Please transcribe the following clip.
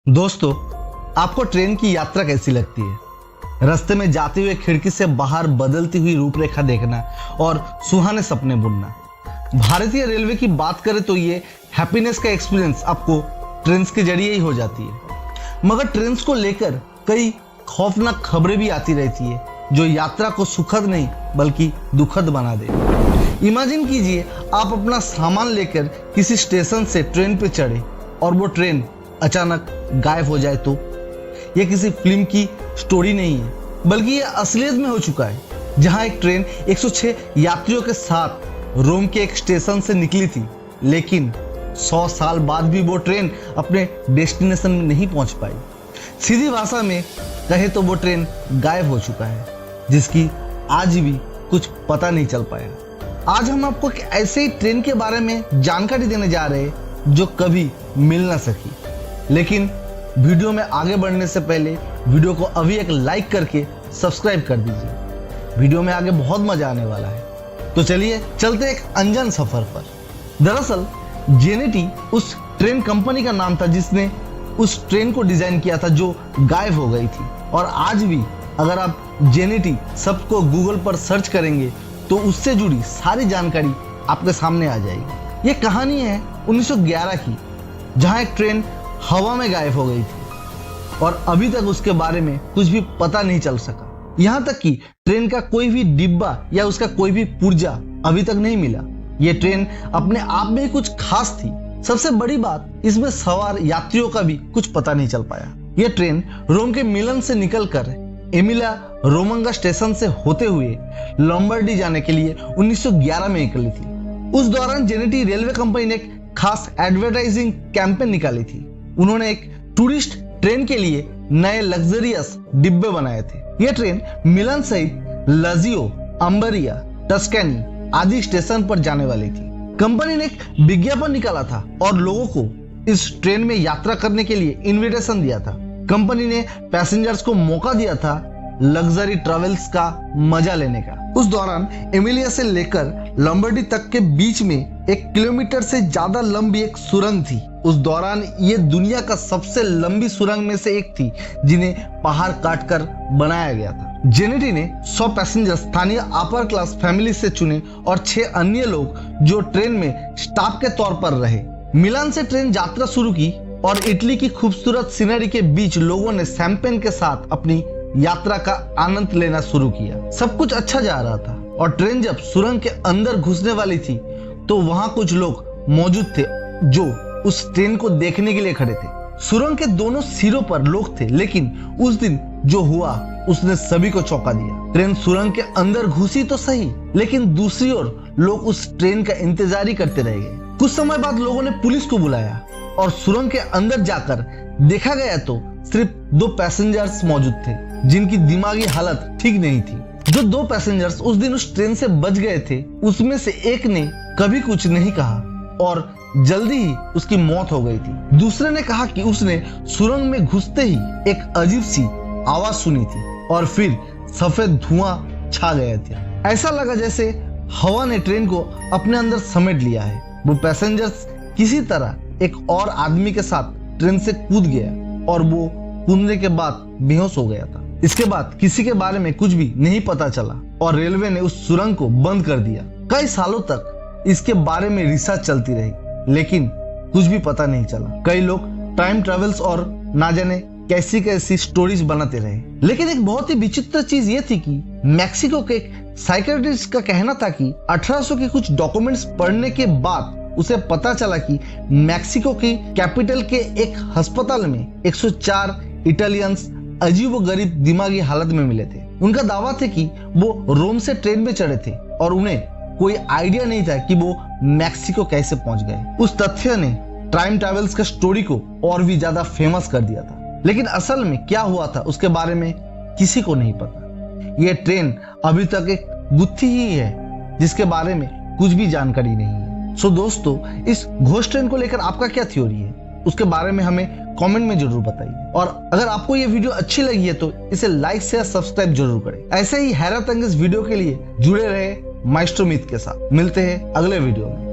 दोस्तों, आपको ट्रेन की यात्रा कैसी लगती है? रास्ते में जाते हुए खिड़की से बाहर बदलती हुई रूपरेखा देखना और सुहाने सपने बुनना। भारतीय रेलवे की बात करें तो ये हैप्पीनेस का एक्सपीरियंस आपको ट्रेन के जरिए ही हो जाती है। मगर ट्रेन को लेकर कई खौफनाक खबरें भी आती रहती है जो यात्रा को सुखद नहीं बल्कि दुखद बना दे। इमेजिन कीजिए, आप अपना सामान लेकर किसी स्टेशन से ट्रेन पे चढ़े और वो ट्रेन अचानक गायब हो जाए तो। यह किसी फिल्म की स्टोरी नहीं है बल्कि यह असलियत में हो चुका है, जहां एक ट्रेन 106 यात्रियों के साथ रोम के एक स्टेशन से निकली थी, लेकिन 100 साल बाद भी वो ट्रेन अपने डेस्टिनेशन में नहीं पहुंच पाई। सीधी भाषा में कहे तो वो ट्रेन गायब हो चुका है, जिसकी आज भी कुछ पता नहीं चल पाया। आज हम आपको एक ऐसे ही ट्रेन के बारे में जानकारी देने जा रहे हैं जो कभी मिल ना सकी। लेकिन वीडियो में आगे बढ़ने से पहले वीडियो को अभी एक लाइक करके सब्सक्राइब कर दीजिए। वीडियो में आगे बहुत मजा आने वाला है, तो चलिए चलते एक अनजान सफर पर। दरअसल जेनेटी उस ट्रेन कंपनी का नाम था जिसने उस ट्रेन को डिजाइन किया था जो गायब हो गई थी। और आज भी अगर आप जेनेटी शब्द को गूगल पर सर्च करेंगे तो उससे जुड़ी सारी जानकारी आपके सामने आ जाएगी। ये कहानी है 1911 की, जहां एक ट्रेन हवा में गायब हो गई थी और अभी तक उसके बारे में कुछ भी पता नहीं चल सका। यहां तक कि ट्रेन का कोई भी डिब्बा या उसका कोई भी पुर्जा अभी तक नहीं मिला। यह ट्रेन अपने आप में ही कुछ खास थी। सबसे बड़ी बात, इसमें सवार यात्रियों का भी कुछ पता नहीं चल पाया। यह ट्रेन रोम के मिलन से निकलकर एमिलिया रोमांगा स्टेशन से होते हुए लॉम्बार्डी जाने के लिए 1911 में निकली थी। उस दौरान जेनेटी रेलवे कंपनी ने एक खास एडवर्टाइजिंग कैंपेन निकाली थी। उन्होंने एक टूरिस्ट ट्रेन के लिए नए लग्जरियस डिब्बे बनाए थे। यह ट्रेन मिलान सहित लाजियो, अम्बरिया, टस्कैनी आदि स्टेशन पर जाने वाली थी। कंपनी ने एक विज्ञापन निकाला था और लोगों को इस ट्रेन में यात्रा करने के लिए इनविटेशन दिया था। कंपनी ने पैसेंजर्स को मौका दिया था लग्जरी ट्रेवल्स का मजा लेने का। उस दौरान एमिलिया से लेकर लॉम्बार्डी तक के बीच में 1 किलोमीटर से ज्यादा लंबी एक सुरंग थी। उस दौरान ये दुनिया का सबसे लंबी सुरंग में से एक थी जिन्हें पहाड़ काटकर बनाया गया था। जेनेटी ने 100 पैसेंजर स्थानीय अपर क्लास फैमिली से चुने और 6 अन्य लोग जो ट्रेन में स्टाफ के तौर पर रहे। मिलान से ट्रेन यात्रा शुरू की और इटली की खूबसूरत सीनरी के बीच लोगों ने शैंपेन के साथ अपनी यात्रा का आनंद लेना शुरू किया। सब कुछ अच्छा जा रहा था और ट्रेन जब सुरंग के अंदर घुसने वाली थी तो वहां कुछ लोग मौजूद थे जो उस ट्रेन को देखने के लिए खड़े थे। सुरंग के दोनों सिरों पर लोग थे, लेकिन उस दिन जो हुआ उसने सभी को चौंका दिया। ट्रेन सुरंग के अंदर घुसी तो सही, लेकिन दूसरी ओर लोग उस ट्रेन का इंतजार ही करते रह गए। कुछ समय बाद लोगों ने पुलिस को बुलाया और सुरंग के अंदर जाकर देखा गया तो सिर्फ 2 पैसेंजर्स मौजूद थे जिनकी दिमागी हालत ठीक नहीं थी। जो 2 पैसेंजर्स उस दिन उस ट्रेन से बच गए थे, उसमें से एक ने कभी कुछ नहीं कहा और जल्दी ही उसकी मौत हो गई थी। दूसरे ने कहा कि उसने सुरंग में घुसते ही एक अजीब सी आवाज सुनी थी और फिर सफेद धुआं छा गया था। ऐसा लगा जैसे हवा ने ट्रेन को अपने अंदर समेट लिया है। वो पैसेंजर्स किसी तरह एक और आदमी के साथ ट्रेन से कूद गया और वो कूदने के बाद बेहोश हो गया था। इसके बाद किसी के बारे में कुछ भी नहीं पता चला और रेलवे ने उस सुरंग को बंद कर दिया। कई सालों तक इसके बारे में रिसर्च चलती रही, लेकिन कुछ भी पता नहीं चला। कई लोग टाइम ट्रेवल्स और ना जाने कैसी कैसी स्टोरीज बनाते रहे, लेकिन एक बहुत ही विचित्र चीज ये थी कि मैक्सिको के एक साइकियाट्रिस्ट का कहना था कि 1800 के कुछ डॉक्यूमेंट्स पढ़ने के बाद उसे पता चला कि मैक्सिको की कैपिटल के एक अस्पताल में 104 इटालियंस अजीबोगरीब दिमागी हालत में मिले थे। उनका दावा था कि वो रोम से ट्रेन में चढ़े थे और उन्हें कोई आइडिया नहीं था कि वो मैक्सिको कैसे पहुंच गए। उस तथ्य ने टाइम ट्रेवल्स का स्टोरी को और भी ज्यादा फेमस कर दिया था, लेकिन असल में क्या हुआ था उसके बारे में किसी को नहीं पता। यह ट्रेन अभी तक एक गुत्थी ही है जिसके बारे में कुछ भी जानकारी नहीं है। सो दोस्तों, इस घोस्ट ट्रेन को लेकर आपका क्या थ्योरी है उसके बारे में हमें कमेंट में जरूर बताइए। और अगर आपको ये वीडियो अच्छी लगी है तो इसे लाइक शेयर सब्सक्राइब जरूर करें। ऐसे ही हैरत अंगेज वीडियो के लिए जुड़े रहे माइस्ट्रो मिथ के साथ। मिलते हैं अगले वीडियो में।